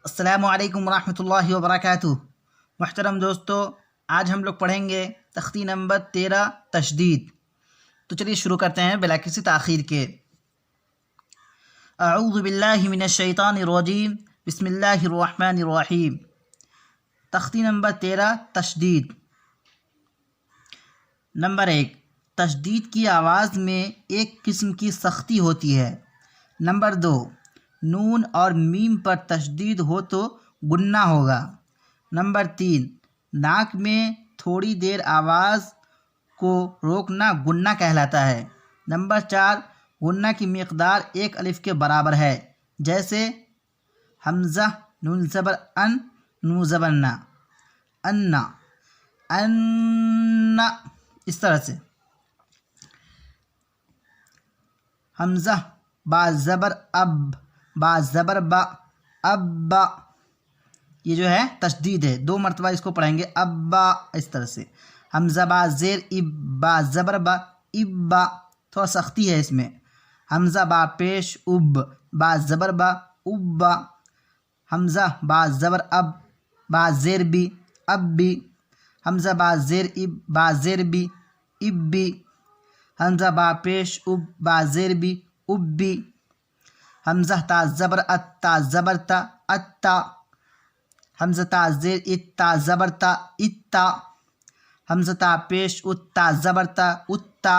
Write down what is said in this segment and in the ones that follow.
السلام علیکم ورحمۃ اللہ وبرکاتہ۔ محترم دوستو، آج ہم لوگ پڑھیں گے تختی نمبر 13 تشدید۔ تو چلیے شروع کرتے ہیں بلا کسی تاخیر کے۔ اعوذ باللہ من الشیطان الرجیم، بسم اللہ الرحمن الرحیم۔ تختی نمبر 13 تشدید۔ نمبر 1، تشدید کی آواز میں ایک قسم کی سختی ہوتی ہے۔ نمبر 2، نون اور میم پر تشدید ہو تو گننا ہوگا۔ نمبر 3، ناک میں تھوڑی دیر آواز کو روکنا گننا کہلاتا ہے۔ نمبر 4، گننا کی مقدار 1 الف کے برابر ہے، جیسے حمزہ نون زبر ان، نون زبر نا، انا، ان، اس طرح سے۔ حمزہ با زبر اب، با زبر با، ابا، یہ جو ہے تشدید ہے، 2 مرتبہ اس کو پڑھیں گے، ابا، اس طرح سے۔ حمزہ با زیر اب، با زبر با، ابا، تھوڑا سختی ہے اس میں۔ حمزہ با پیش اب، با زبر با، ابا۔ حمزہ با زبر اب، با زیر بی، ابی۔ حمزہ با زیر اب، با زیر بی، ابی۔ حمزہ با پیش اب، با زیر بی، ابی۔ حمزہ تا زبر ات، تا زبر تا، اتا۔ حمزہ تا زیر ات، تا زبر تا، اتا۔ حمزہ تا پیش ات، تا زبر تا، اتا۔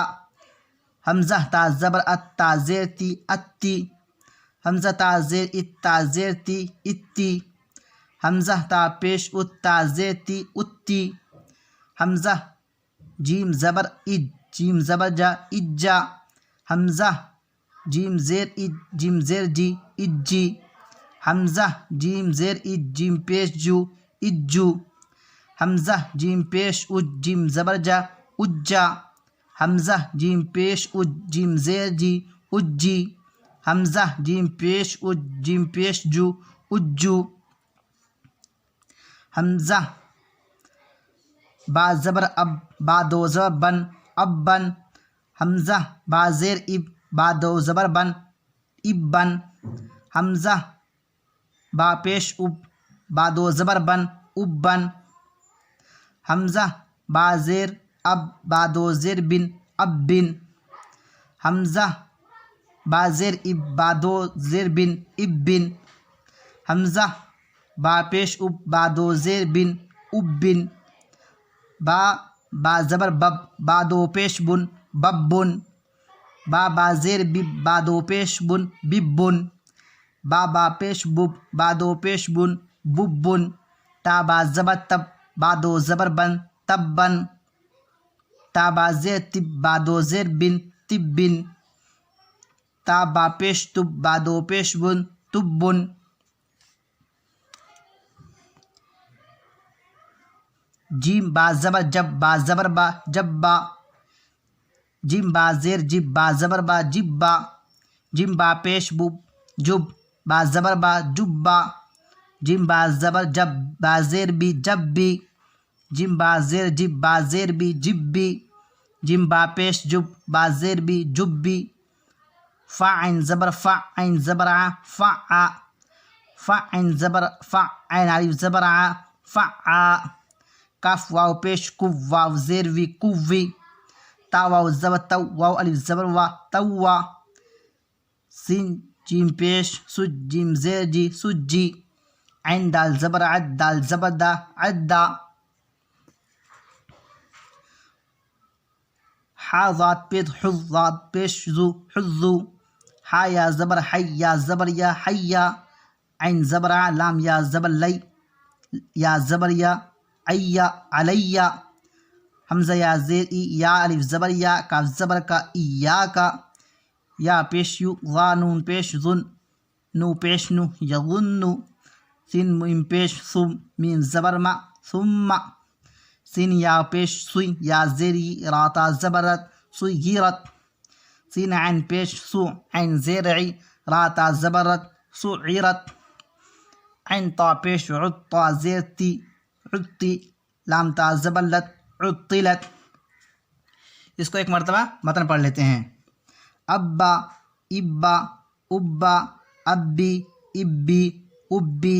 حمزہ تا زبر ات، تا زیر تی، اتی۔ حمزہ تا زیر ات، تا زیر تی، اتی۔ حمزہ تا پیش ات، تا زیر تی، اتی۔ حمزہ جیم زبر اج، جیم زبر جا، اجا۔ حمزہ جیم زیر اج، جیم زیر جی، اجی۔ حمزہ جیم زیر اج، جیم پیش جو، اجو۔ حمزہ جیم پیش اج، جیم زبر جا، اجا۔ حمزہ جیم پیش اج، جیم زیر جی، اجی۔ حمزہ جیم پیش اج، جیم پیش جو، اجو۔ حمزہ با زبر اب، با 2 زبر بن، ابن۔ حمزہ با زیر اب، با 2 زبر بن، ابن۔ حمزہ با پیش اب، با 2 زبر بن، ابن۔ حمزہ با زیر اب، با 2 زیر بن، ابن۔ حمزہ با زیر اب، با 2 زیر بن، ابن۔ حمزہ با پیش اب، با 2 زیر بن، ابن۔ با زبر بب، با 2 پیش بن، ببن۔ با زیر بب، با 2 پیش بن، ببن۔ با پیش بب، با 2 پیش بن، ببن۔ تا با زبر تب، با 2 زبر بن، تبن۔ تا با زیر تب، با 2 زیر بن، تبن۔ تا با پیش تب، با 2 پیش بن، تبن۔ جیم با زبر جب، با زبر با، جبا۔ جیم با زیر جب، با زبر با، جبا۔ جیم با پیش بب، جب، با زبر با، جبا۔ جیم با زبر جب، با زیر بی، جبی۔ جیم با زیر جب، با زیر بی، جبی۔ جیم با پیش جب، با زیر بی، جبی۔ فا عین زبر فا، عین زبر ع، فع۔ فا عین زبر فا، عین الف زبر ع، فع۔ کاف واو پیش کف، واو زیر وی، کوی۔ تا واو زبر تو، واو الف زبر وا، توا۔ سین جیم پیش سج، جیم زیر جی، سجی۔ عین دال زبر عد، دال زبر دا، عدا۔ حا ضاد پیش حض، ضاد پیش زو، حزو۔ حا یا زبر حی، یا زبر یا، حیا۔ عین زبر ع، لام یا زبر لی، یا زبر یا، عیا، علیہ۔ حمزہ یا زیر ای، یا الف زبر یا، کاف زبر کا، ایاکا۔ یا پیش یو، ضا نون پیش ظن، نو پیش نو، یظن۔ سین میم پیش سم، میم زبر ما، ثم۔ سین یا پیش سوی، یا زیر ی، را تا زبر رت، سیرت۔ سین عین پیش سو، عین زیر عی، را تا زبر رت، سعرت۔ عین تا پیش عد، تا زیر تی، عدتی۔ لام تا زبر لت، عطلت۔ اس کو ایک مرتبہ متن پڑھ لیتے ہیں۔ ابا، ابا، ابا، ابی، ابی، ابی،